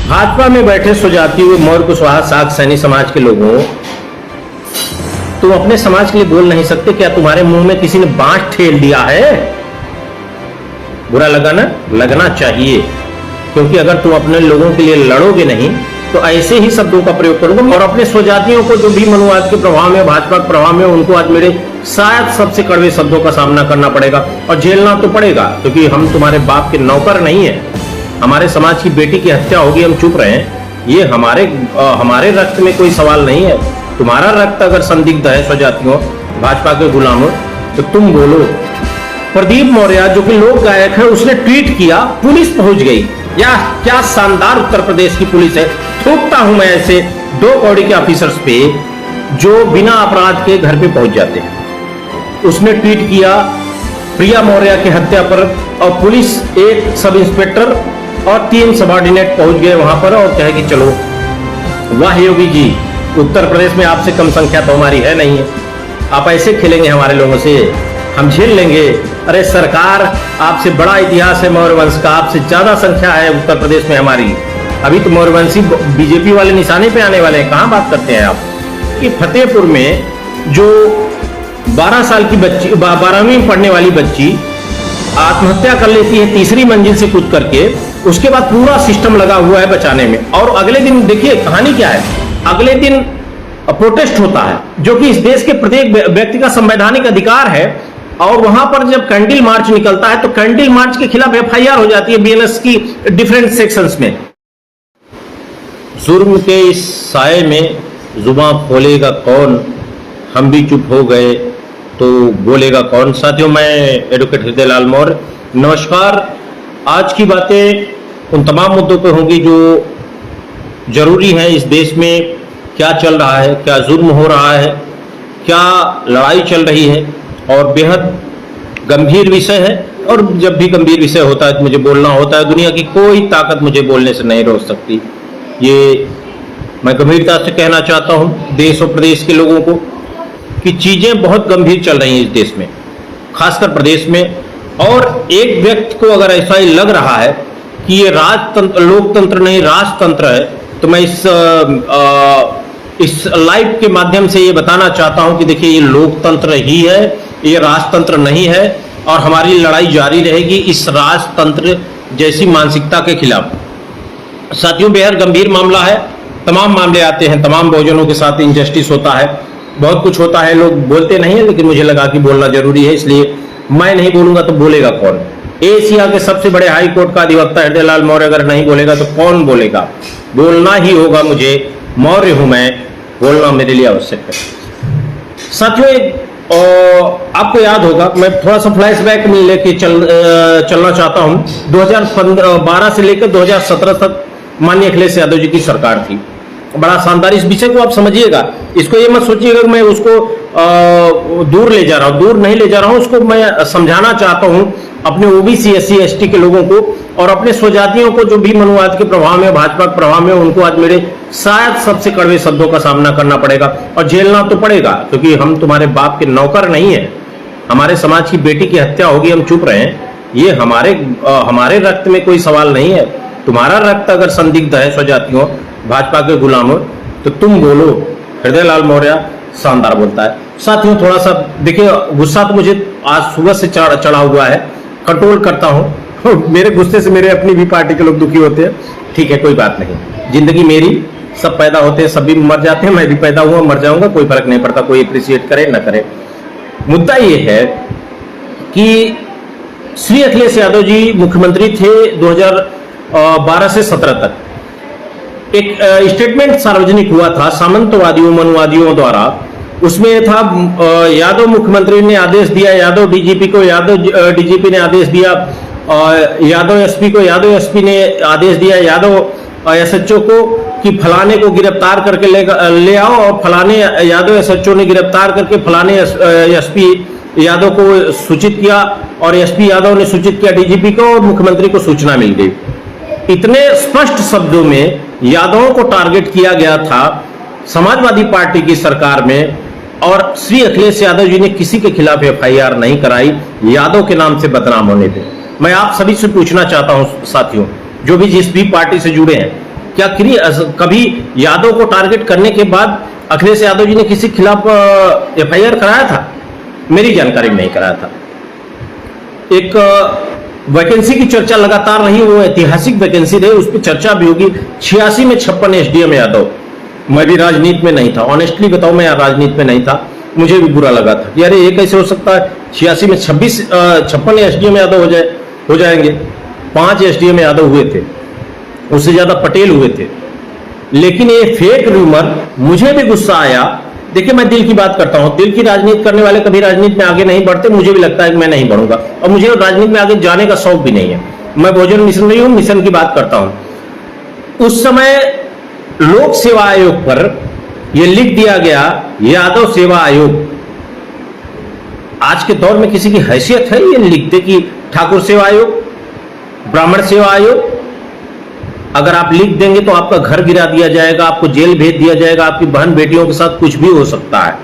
भाजपा में बैठे सुजाती हुए मौर्य कुशवाहा साग सैनी समाज के लोगों, तुम अपने समाज के लिए बोल नहीं सकते? क्या तुम्हारे मुंह में किसी ने बांस ठेल दिया है? बुरा लगा ना? लगना चाहिए, क्योंकि अगर तुम अपने लोगों के लिए लड़ोगे नहीं तो ऐसे ही शब्दों का प्रयोग करोगे। और अपने स्वजातियों को जो भी मनुवाद के प्रभाव में, भाजपा के प्रभाव में, उनको आज मेरे शायद सबसे कड़वे शब्दों का सामना करना पड़ेगा और झेलना तो पड़ेगा, क्योंकि हम तुम्हारे बाप के नौकर नहीं है। हमारे समाज की बेटी की हत्या होगी, हम चुप रहे, ये हमारे रक्त में कोई सवाल नहीं है। तुम्हारा रक्त अगर संदिग्ध है स्वजातियों, भाजपा के गुलामों, तो तुम बोलो। प्रदीप मौर्य जो कि लोक गायक है, उसने ट्वीट किया, पुलिस पहुंच गई। या क्या शानदार उत्तर प्रदेश की पुलिस है। थूकता हूं मैं ऐसे 2 कौड़ी के ऑफिसर्स पे जो बिना अपराध के घर पे पहुंच जाते हैं। उसने ट्वीट किया प्रिया मौर्य की हत्या पर, और पुलिस, एक सब इंस्पेक्टर और 3 सबॉर्डिनेट पहुंच गए वहां पर और कहे कि चलो। वाह योगी जी, उत्तर प्रदेश में आपसे कम संख्या तो हमारी है नहीं है। आप ऐसे खेलेंगे हमारे लोगों से, हम झेल लेंगे। अरे सरकार, आपसे बड़ा इतिहास है मौर्य वंश का, आपसे ज्यादा संख्या है उत्तर प्रदेश में हमारी। अभी तो मौर्यवंशी बीजेपी वाले निशाने पे आने वाले हैं, कहां बात करते हैं आप। कि फतेहपुर में जो 12 साल की बच्ची, 12वीं में पढ़ने वाली बच्ची आत्महत्या कर लेती है 3री मंजिल से कूद करके, उसके बाद पूरा सिस्टम लगा हुआ है बचाने में। और अगले दिन देखिए कहानी क्या है, अगले दिन प्रोटेस्ट होता है, जो कि इस देश के प्रत्येक व्यक्ति का संवैधानिक अधिकार है। और वहां पर जब कैंडल मार्च निकलता है तो कैंडल मार्च के खिलाफ FIR हो जाती है BNS की डिफरेंट सेक्शंस में। जुर्म के इस साए में जुबां खोलेगा कौन, हम भी चुप हो गए तो बोलेगा कौन। साथियों, मैं एडवोकेट हृदय लाल मौर्य, नमस्कार। आज की बातें उन तमाम मुद्दों पर होंगी जो जरूरी हैं। इस देश में क्या चल रहा है, क्या जुर्म हो रहा है, क्या लड़ाई चल रही है, और बेहद गंभीर विषय है। और जब भी गंभीर विषय होता है तो मुझे बोलना होता है। दुनिया की कोई ताकत मुझे बोलने से नहीं रोक सकती। ये मैं गंभीरता से कहना चाहता हूँ देश और प्रदेश के लोगों को कि चीजें बहुत गंभीर चल रही हैं इस देश में, खासकर प्रदेश में। और एक व्यक्ति को अगर ऐसा ही लग रहा है कि ये राजतंत्र, लोकतंत्र नहीं राजतंत्र है, तो मैं इस लाइव के माध्यम से ये बताना चाहता हूं कि देखिए, ये लोकतंत्र ही है, ये राजतंत्र नहीं है। और हमारी लड़ाई जारी रहेगी इस राजतंत्र जैसी मानसिकता के खिलाफ। साथियों, बेहद गंभीर मामला है। तमाम मामले आते हैं, तमाम बहुजनों के साथ इनजस्टिस होता है, बहुत कुछ होता है, लोग बोलते नहीं है, लेकिन मुझे लगा कि बोलना जरूरी है, इसलिए मैं नहीं बोलूंगा तो बोलेगा कौन। एशिया के सबसे बड़े हाई कोर्ट का अधिवक्ता हृदय लाल मौर्य अगर नहीं बोलेगा तो कौन बोलेगा? बोलना ही होगा मुझे, मौर्य हूं मैं, बोलना मेरे लिए आवश्यक है। साथियों, आपको याद होगा, मैं थोड़ा सा फ्लैशबैक में लेके चलना चाहता हूं। 2012 से लेकर 2017 तक माननीय अखिलेश यादव जी की सरकार थी। बड़ा शानदार, इस विषय को आप समझिएगा, इसको ये मत सोचिएगा कि मैं उसको दूर ले जा रहा हूं, दूर नहीं ले जा रहा हूं, उसको मैं समझाना चाहता हूं अपने OBC SC ST के लोगों को और अपने स्वजातियों को जो भी मनुवाद के प्रभाव में, भाजपा के प्रभाव में, उनको आज मेरे शायद सबसे कड़वे शब्दों का सामना करना पड़ेगा और झेलना तो पड़ेगा, क्योंकि हम तुम्हारे बाप के नौकर नहीं है। हमारे समाज की बेटी की हत्या होगी, हम चुप रहे, ये हमारे रक्त में कोई सवाल नहीं है। तुम्हारा रक्त अगर संदिग्ध है स्वजातियों, भाजपा के गुलामों, तो तुम बोलो। हृदय लाल मौर्य शानदार बोलता है। साथियों, थोड़ा सा देखिए, गुस्सा तो मुझे आज सुबह से चढ़ा हुआ है, कंट्रोल करता हूं। मेरे गुस्से से मेरे अपनी भी पार्टी के लोग दुखी होते हैं, ठीक है, कोई बात नहीं। जिंदगी मेरी, सब पैदा होते हैं, सब भी मर जाते हैं, मैं भी पैदा हुआ, मर जाऊंगा, कोई फर्क नहीं पड़ता, कोई अप्रिशिएट करे ना करे। मुद्दा ये है कि श्री अखिलेश यादव जी मुख्यमंत्री थे 2012 से 17 तक। एक स्टेटमेंट सार्वजनिक हुआ था सामंतवादियों, मनुवादियों द्वारा। उसमें था, यादव मुख्यमंत्री ने आदेश दिया यादव DGP को, यादव DGP ने आदेश दिया यादव SP को, यादव SP ने आदेश दिया यादव SHO को कि फलाने को गिरफ्तार करके ले आओ, और फलाने यादव SHO ने गिरफ्तार करके फलाने SP यादव को सूचित किया, और SP यादव ने सूचित किया DGP को, और मुख्यमंत्री को सूचना मिल गई। इतने स्पष्ट शब्दों में यादवों को टारगेट किया गया था समाजवादी पार्टी की सरकार में, और श्री अखिलेश यादव जी ने किसी के खिलाफ FIR नहीं कराई यादव के नाम से बदनाम होने पे। मैं आप सभी से पूछना चाहता हूं साथियों, जो भी जिस भी पार्टी से जुड़े हैं, क्या कभी यादव को टारगेट करने के बाद अखिलेश यादव जी ने किसी के खिलाफ एफआईआर कराया था? मेरी जानकारी में नहीं कराया था। एक वैकेंसी की चर्चा लगातार रही, वो ऐतिहासिक वैकेंसी रही, उस पर चर्चा भी होगी। 86 में 56 एसडीएम यादव। मैं भी राजनीति में नहीं था, ऑनेस्टली बताऊं, मैं राजनीति में नहीं था, मुझे भी बुरा लगा था कि अरे ये कैसे हो सकता है, 86 में 56 एसडीएम यादव हो जाएंगे। 5 एसडीएम यादव हुए थे, उससे ज्यादा पटेल हुए थे। लेकिन ये फेक रूमर, मुझे भी गुस्सा आया। देखिए, मैं दिल की बात करता हूं, दिल की राजनीति करने वाले कभी राजनीति में आगे नहीं बढ़ते। मुझे भी लगता है कि मैं नहीं बढ़ूंगा और मुझे राजनीति में आगे जाने का शौक भी नहीं है। मैं बहुजन मिशन में हूं, मिशन की बात करता हूं। उस समय लोक सेवा आयोग पर यह लिख दिया गया यादव सेवा आयोग। आज के दौर में किसी की हैसियत है ये लिख दे कि ठाकुर सेवा आयोग, ब्राह्मण सेवा आयोग? अगर आप लिख देंगे तो आपका घर गिरा दिया जाएगा, आपको जेल भेज दिया जाएगा, आपकी बहन बेटियों के साथ कुछ भी हो सकता है।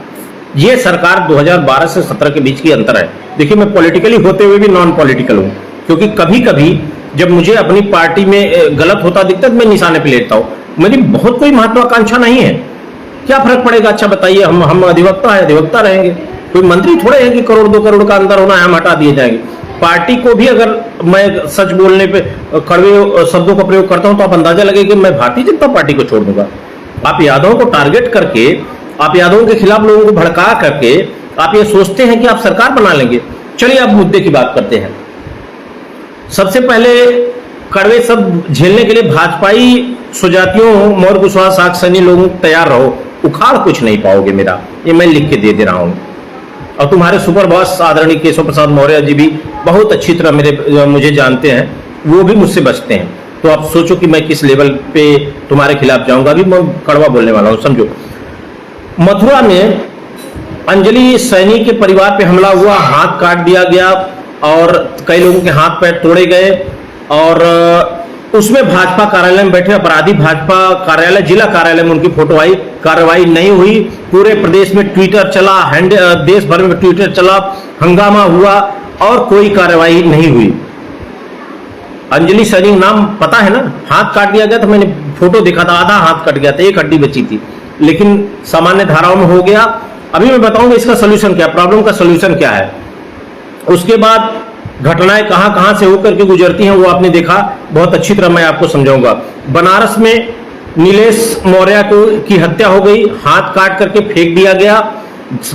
यह सरकार 2012 से 17 के बीच की अंतर है। देखिए, मैं पॉलिटिकली होते हुए भी नॉन पॉलिटिकल हूं, क्योंकि कभी कभी जब मुझे अपनी पार्टी में गलत होता दिखता है तो मैं निशाने पे लेता हूं। मेरी बहुत कोई महत्वाकांक्षा नहीं है, क्या फर्क पड़ेगा? अच्छा बताइए, हम अधिवक्ता है, अधिवक्ता रहेंगे। कोई मंत्री थोड़े हैं कि करोड़ 2 करोड़ का अंदर होना है, हम हटा दिए जाएंगे। पार्टी को भी अगर मैं सच बोलने पे कड़वे शब्दों का प्रयोग करता हूं तो आप अंदाजा लगे कि मैं भारतीय जनता पार्टी को छोड़ दूंगा। आप यादवों को टारगेट करके, आप यादवों के खिलाफ लोगों को भड़का करके आप ये सोचते हैं कि आप सरकार बना लेंगे। चलिए अब मुद्दे की बात करते हैं। सबसे पहले कड़वे शब्द झेलने के लिए भाजपाई स्वजातियों, मौर्य कुशवाहा साग सैनी लोगों तैयार रहो, उखाड़ कुछ नहीं पाओगे मेरा, ये मैं लिख के दे रहा हूं। और तुम्हारे सुपर बॉस आदरणीय केशव प्रसाद मौर्य जी भी बहुत अच्छी तरह मुझे जानते हैं, वो भी मुझसे बचते हैं। तो आप सोचो कि मैं किस लेवल पे तुम्हारे खिलाफ जाऊंगा। अभी मैं कड़वा बोलने वाला हूं, समझो। मथुरा में अंजलि सैनी के परिवार पे हमला हुआ, हाथ काट दिया गया और कई लोगों के हाथ पैर तोड़े गए। और उसमें भाजपा कार्यालय में बैठे अपराधी, भाजपा कार्यालय, जिला कार्यालय में उनकी फोटो आई, कार्रवाई नहीं हुई। पूरे प्रदेश में ट्विटर चला, देश भर में ट्विटर चला, हंगामा हुआ और कोई कार्रवाई नहीं हुई। अंजलि सैनी नाम पता है ना? हाथ काट दिया गया था, मैंने फोटो देखा था, आधा हाथ कट गया था, एक हड्डी बची थी, लेकिन सामान्य धाराओं में हो गया। अभी मैं बताऊंगा इसका सोल्यूशन क्या, प्रॉब्लम का सोल्यूशन क्या है। उसके बाद घटनाएं कहां कहां से होकर के गुजरती हैं वो आपने देखा, बहुत अच्छी तरह मैं आपको समझाऊंगा। बनारस में नीलेश मौर्य की हत्या हो गई, हाथ काट करके फेंक दिया गया,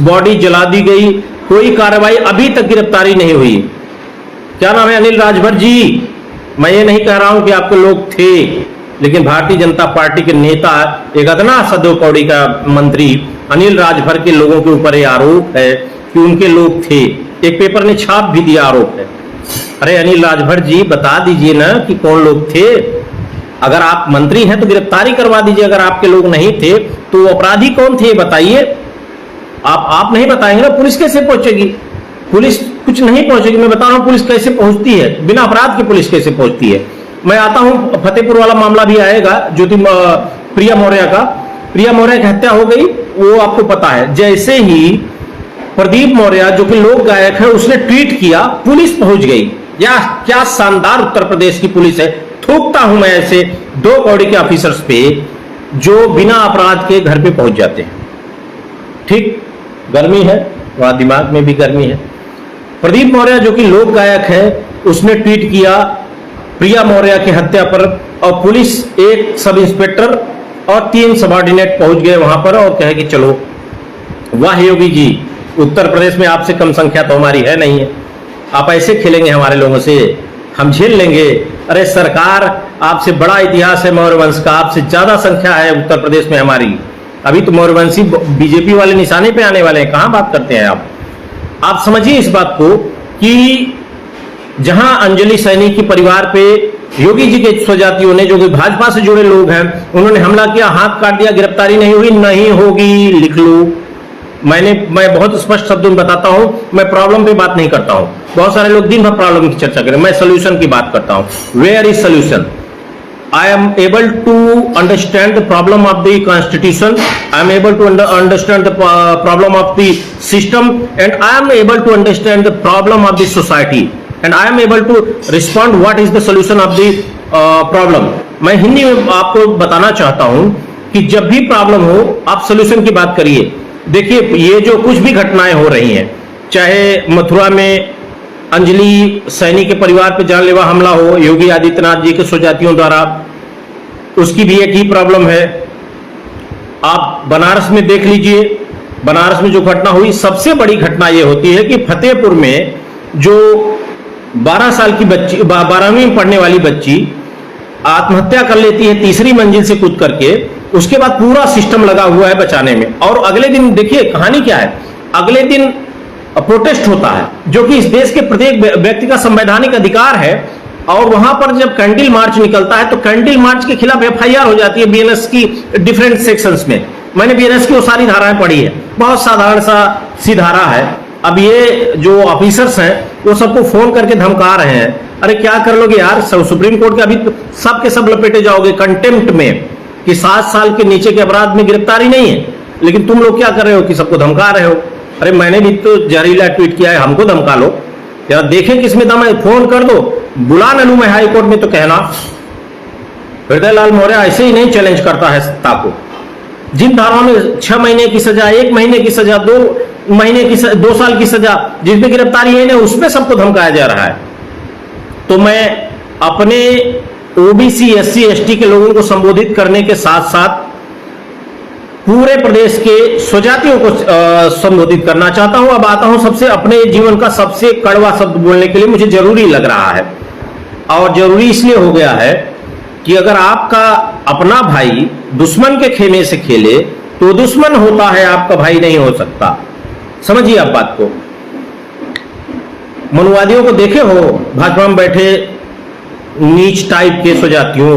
बॉडी जला दी गई, कोई कार्रवाई अभी तक गिरफ्तारी नहीं हुई। क्या नाम है? अनिल राजभर जी। मैं ये नहीं कह रहा हूं कि आपके लोग थे, लेकिन भारतीय जनता पार्टी के नेता, एक अदना सा 2 कौड़ी का मंत्री अनिल राजभर के लोगों के ऊपर यह आरोप है कि उनके लोग थे। एक पेपर ने छाप भी दिया, आरोप है। अरे अनिल राजभर जी, बता दीजिए ना कि कौन लोग थे। अगर आप मंत्री हैं तो गिरफ्तारी करवा दीजिए, अगर आपके लोग नहीं थे तो अपराधी कौन थे बताइए। आप नहीं बताएंगे ना, पुलिस कैसे पहुंचेगी? पुलिस कुछ नहीं पहुंचेगी। मैं बता रहा हूं पुलिस कैसे पहुंचती है, बिना अपराध के पुलिस कैसे पहुंचती है। मैं आता हूं, फतेहपुर वाला मामला भी आएगा, ज्योति प्रिया मौर्य का। प्रिया मौर्य की हत्या हो गई, वो आपको पता है। जैसे ही प्रदीप मौर्य जो कि लोक गायक है, उसने ट्वीट किया, पुलिस पहुंच गई। या क्या शानदार उत्तर प्रदेश की पुलिस है। थूकता हूं मैं ऐसे 2 कौड़ी के ऑफिसर्स पे जो बिना अपराध के घर पे पहुंच जाते हैं। ठीक, गर्मी है, वहां दिमाग में भी गर्मी है। प्रदीप मौर्य जो कि लोक गायक है, उसने ट्वीट किया प्रिया मौर्य की हत्या पर, और पुलिस, एक सब इंस्पेक्टर और 3 सबॉर्डिनेट पहुंच गए वहां पर और कहे कि चलो। वाह योगी जी, उत्तर प्रदेश में आपसे कम संख्या तो हमारी है नहीं है। आप ऐसे खेलेंगे हमारे लोगों से, हम झेल लेंगे। अरे सरकार, आपसे बड़ा इतिहास है मौर्य वंश का, आपसे ज्यादा संख्या है उत्तर प्रदेश में हमारी। अभी तो मौर्यवंशी बीजेपी वाले निशाने पे आने वाले हैं, कहां बात करते हैं आप। आप समझिए इस बात को कि जहां अंजलि सैनी के परिवार पे योगी जी के स्वजातियों ने, जो कि भाजपा से जुड़े लोग हैं, उन्होंने हमला किया, हाथ काट दिया, गिरफ्तारी नहीं हुई, नहीं होगी, लिख लो। मैं बहुत स्पष्ट शब्दों में बताता हूं, मैं प्रॉब्लम पे बात नहीं करता हूं। बहुत सारे लोग दिन भर प्रॉब्लम की चर्चा करें, मैं सोल्यूशन की बात करता हूं। Where is solution? I am able to understand the problem of the constitution, I am able to understand the problem of the system, and I am able to understand the problem of the society, and I am able to respond what is the solution of the problem. मैं हिंदी में आपको बताना चाहता हूं कि जब भी problem हो आप सोल्यूशन की बात करिए। देखिए, ये जो कुछ भी घटनाएं हो रही हैं, चाहे मथुरा में अंजलि सैनी के परिवार पर जानलेवा हमला हो योगी आदित्यनाथ जी के स्वजातियों द्वारा, उसकी भी एक ही प्रॉब्लम है। आप बनारस में देख लीजिए, बनारस में जो घटना हुई, सबसे बड़ी घटना यह होती है कि फतेहपुर में जो 12 साल की बच्ची, 12वीं में पढ़ने वाली बच्ची आत्महत्या कर लेती है तीसरी मंजिल से कूद करके। उसके बाद पूरा सिस्टम लगा हुआ है बचाने में, और अगले दिन देखिए कहानी क्या है, अगले दिन प्रोटेस्ट होता है, जो कि इस देश के प्रत्येक व्यक्ति का संवैधानिक अधिकार है। और वहां पर जब कैंडल मार्च निकलता है तो कैंडल मार्च के खिलाफ एफआईआर हो जाती है बीएनएस की डिफरेंट सेक्शंस में। मैंने बीएनएस की वो सारी धाराएं पढ़ी है, बहुत साधारण सी धारा है। अब ये जो ऑफिसर्स हैं वो सबको फोन करके धमका रहे हैं, अरे क्या कर लोगे यार, सुप्रीम कोर्ट के अभी सब के सब लपेटे जाओगे कंटेम्प्ट में कि 7 साल के नीचे के अपराध में गिरफ्तारी नहीं है, लेकिन तुम लोग क्या कर रहे हो कि सबको धमका रहे हो। अरे मैंने भी तो जहरीला ट्वीट किया है, हमको धमका लो यार, देखें किसमें दम है, फोन कर दो, बुला न लूं मैं हाई कोर्ट में तो कहना। हृदय लाल मौर्य ऐसे ही नहीं चैलेंज करता है सत्ता को। जिन धाराओं में 6 महीने की सजा, 1 महीने की सजा, 2 महीने की 2 साल की सजा, जिसमें गिरफ्तारी है ना, उसमें सबको धमकाया जा रहा है। तो मैं अपने ओबीसी एससी एसटी के लोगों को संबोधित करने के साथ साथ पूरे प्रदेश के स्वजातियों को संबोधित करना चाहता हूं। अब आता हूं सबसे अपने जीवन का सबसे कड़वा शब्द बोलने के लिए मुझे जरूरी लग रहा है, और जरूरी इसलिए हो गया है कि अगर आपका अपना भाई दुश्मन के खेमे से खेले तो दुश्मन होता है, आपका भाई नहीं हो सकता। समझिए आप बात को। मनुवादियों को देखे हो भाजपा में बैठे नीच टाइप के स्वजातियों,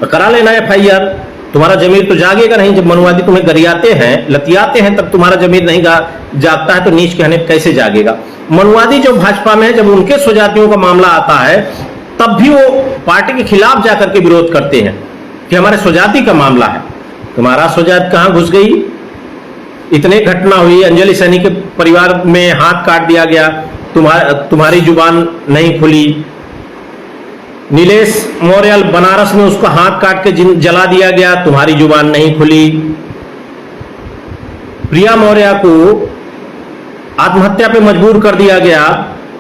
करा लेना एफआईआर, तुम्हारा जमीर तो जागेगा नहीं। जब मनुवादी तुम्हें गरियाते हैं, लतियाते हैं, तब तुम्हारा जमीर नहीं जागता है तो नीच कहने कैसे जागेगा। मनुवादी जो भाजपा में है, जब उनके स्वजातियों का मामला आता है तब भी वो पार्टी के खिलाफ जाकर के विरोध करते हैं कि हमारे स्वजाति का मामला है। तुम्हारा स्वजात कहां घुस गई? इतने घटना हुई, अंजलि सैनी के परिवार में हाथ काट दिया गया, तुम्हारी जुबान नहीं खुली। नीलेश मौर्य बनारस में उसका हाथ काट के जला दिया गया, तुम्हारी जुबान नहीं खुली। प्रिया मौर्य को आत्महत्या पे मजबूर कर दिया गया,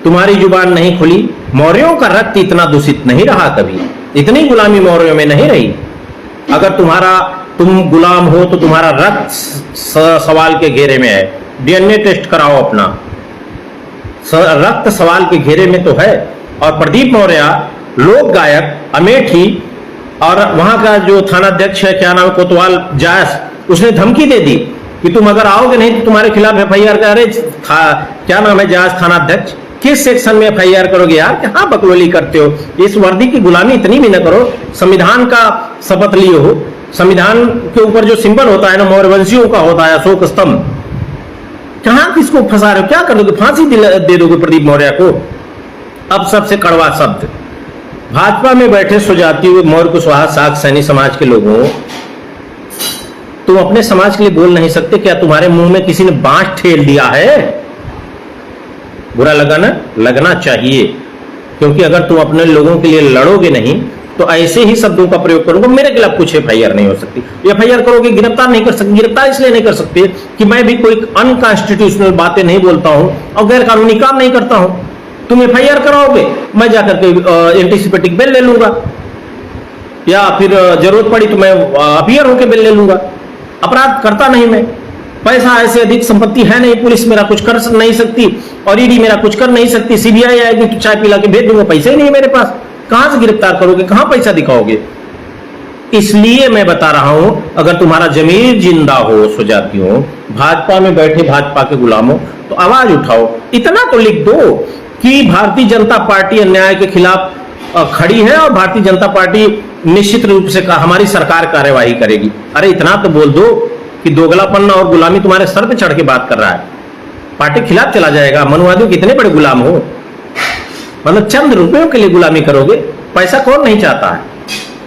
तुम्हारी जुबान नहीं खुली। मौर्यों का रक्त इतना दूषित नहीं रहा कभी, इतनी गुलामी मौर्यों में नहीं रही। अगर तुम गुलाम हो तो तुम्हारा रक्त सवाल के घेरे में है। डीएनए टेस्ट कराओ अपना, रक्त सवाल के घेरे में तो है। और प्रदीप मौर्य लोक गायक अमेठी और वहां का जो थानाध्यक्ष है, क्या नाम है, कोतवाल जायस, उसने धमकी दे दी कि तुम अगर आओगे नहीं तो तुम्हारे खिलाफ एफआईआर कर। अरे क्या नाम है, जायस थानाध्यक्ष, किस सेक्शन में एफआईआर करोगे यार? कहां बकलोली करते हो? इस वर्दी की गुलामी इतनी भी न करो। संविधान का शपथ लिए हो, संविधान के ऊपर जो सिंबल होता है ना, मौर्यवंशियों का होता है अशोक स्तंभ, कहां किसको फंसा रहे हो? क्या कर दोगे? फांसी दे दोगे प्रदीप मौर्य को? अब सबसे कड़वा शब्द, भाजपा में बैठे स्वजाति मौर्य कुशवाहा साग सैनी समाज के लोगों, तुम अपने समाज के लिए बोल नहीं सकते? क्या तुम्हारे मुंह में किसी ने बांस ठेल दिया है? बुरा लगा ना? लगना चाहिए, क्योंकि अगर तुम अपने लोगों के लिए लड़ोगे नहीं तो ऐसे ही शब्दों का प्रयोग करूंगा। मेरे खिलाफ कुछ एफआईआर नहीं हो सकती। एफआईआर करोगे, गिरफ्तार नहीं कर सकते। गिरफ्तार इसलिए नहीं कर सकते कि मैं भी कोई अनकॉन्स्टिट्यूशनल बातें नहीं बोलता हूं और गैर कानूनी काम नहीं करता हूं। तुम एफआईआर कराओगे, मैं जाकर के एंटीसिपेटिक बेल ले लूंगा, या फिर जरूरत पड़ी तो मैं अपीयर होकर बेल ले लूंगा। अपराध करता नहीं मैं, पैसा ऐसे अधिक संपत्ति है नहीं, पुलिस मेरा कुछ कर नहीं सकती और ईडी मेरा कुछ कर नहीं सकती। सीबीआई आएगी तो चाय पिला के भेज दूंगा, पैसे ही नहीं है मेरे पास। कहां से गिरफ्तार करोगे? कहां पैसा दिखाओगे? इसलिए मैं बता रहा हूं, अगर तुम्हारा जमीर जिंदा हो स्वजातियों, भाजपा में बैठे भाजपा के गुलामों, तो आवाज उठाओ। इतना तो लिख दो कि भारतीय जनता पार्टी अन्याय के खिलाफ खड़ी है और भारतीय जनता पार्टी निश्चित रूप से हमारी सरकार कार्यवाही करेगी। अरे इतना तो बोल दो कि दोगलापन और गुलामी तुम्हारे सर पे चढ़ के बात कर रहा है, पार्टी के खिलाफ चला जाएगा। मनुवादियों कितने बड़े गुलाम हो, मतलब चंद रुपयों के लिए गुलामी करोगे? पैसा कौन नहीं चाहता है?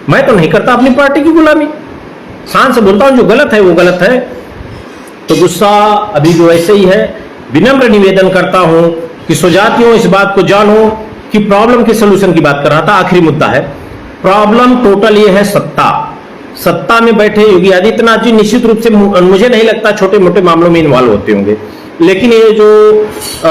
मैं तो नहीं करता अपनी पार्टी की गुलामी, शान से बोलता हूं, जो गलत है वो गलत है। तो गुस्सा अभी भी वैसे ही है। विनम्र निवेदन करता हूं कि स्वजातियों इस बात को जानो कि प्रॉब्लम के सोल्यूशन की बात कर रहा था। आखिरी मुद्दा है, प्रॉब्लम टोटल ये है सत्ता में बैठे योगी आदित्यनाथ जी निश्चित रूप से मुझे नहीं लगता छोटे मोटे मामलों में इन्वॉल्व होते होंगे, लेकिन ये जो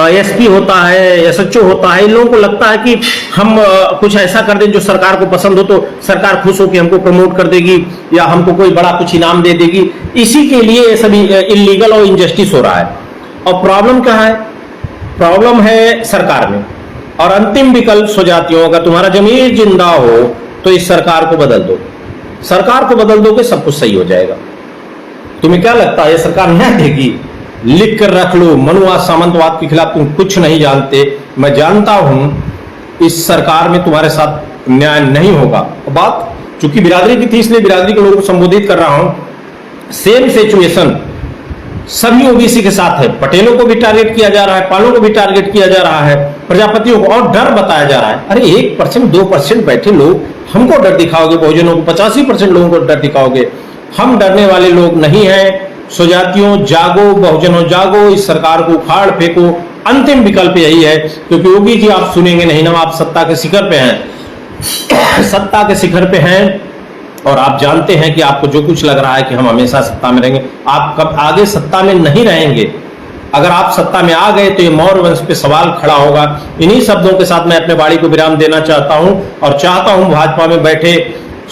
एसपी होता है, एसएचओ होता है, इन लोगों को लगता है कि हम कुछ ऐसा कर दें जो सरकार को पसंद हो तो सरकार खुश हो कि हमको प्रमोट कर देगी या हमको कोई बड़ा कुछ इनाम दे देगी। इसी के लिए ये सभी इलीगल और इनजस्टिस हो रहा है। और प्रॉब्लम क्या है? प्रॉब्लम है सरकार में। और अंतिम विकल्प स्वजातियों, अगर तुम्हारा जमीर जिंदा हो तो इस सरकार को बदल दो। सरकार को बदल दोगे सब कुछ सही हो जाएगा। तुम्हें क्या लगता है ये सरकार न्याय देगी? लिख कर रख लो, मनुवाद सामंतवाद के खिलाफ तुम कुछ नहीं जानते। मैं जानता हूं इस सरकार में तुम्हारे साथ न्याय नहीं होगा। बात चूंकि बिरादरी की थी इसलिए बिरादरी के लोगों को संबोधित कर रहा हूं। सेम सिचुएशन सभी ओबीसी के साथ है। पटेलों को भी टारगेट किया जा रहा है, पालों को भी टारगेट किया जा रहा है, प्रजापतियों को, और डर बताया जा रहा है। अरे 1% 2% बैठे लोग हमको डर दिखाओगे, बहुजनों को 85% लोगों को डर दिखाओगे। हम डरने वाले लोग नहीं हैं। स्वजातियों जागो, बहुजनों जागो, इस सरकार को उखाड़ फेंको। अंतिम विकल्प यही है, क्योंकि योगी जी आप सुनेंगे नहीं ना, आप सत्ता के शिखर पे हैं सत्ता के शिखर पे हैं और आप जानते हैं कि आपको जो कुछ लग रहा है कि हम हमेशा सत्ता में रहेंगे, आप कब आगे सत्ता में नहीं रहेंगे। अगर आप सत्ता में आ गए तो ये मौर्य वंश पे सवाल खड़ा होगा। इन्हीं शब्दों के साथ मैं अपने वाणी को विराम देना चाहता हूं और चाहता हूं भाजपा में बैठे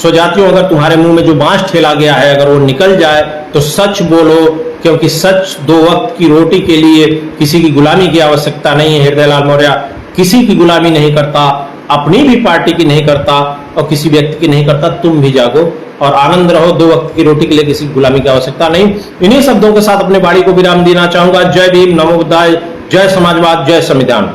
स्वजातियों, अगर तुम्हारे मुंह में जो बांस ठेला गया है अगर वो निकल जाए तो सच बोलो, क्योंकि सच 2 वक्त की रोटी के लिए किसी की गुलामी की आवश्यकता नहीं है। हृदय लाल मौर्य किसी की गुलामी नहीं करता, अपनी भी पार्टी की नहीं करता और किसी व्यक्ति की नहीं करता। तुम भी जागो और आनंद रहो। 2 वक्त की रोटी के लिए किसी गुलामी की आवश्यकता नहीं। इन्हीं शब्दों के साथ अपने वाणी को विराम देना चाहूंगा। जय भीम, नमो बुद्धाय, जय समाजवाद, जय संविधान।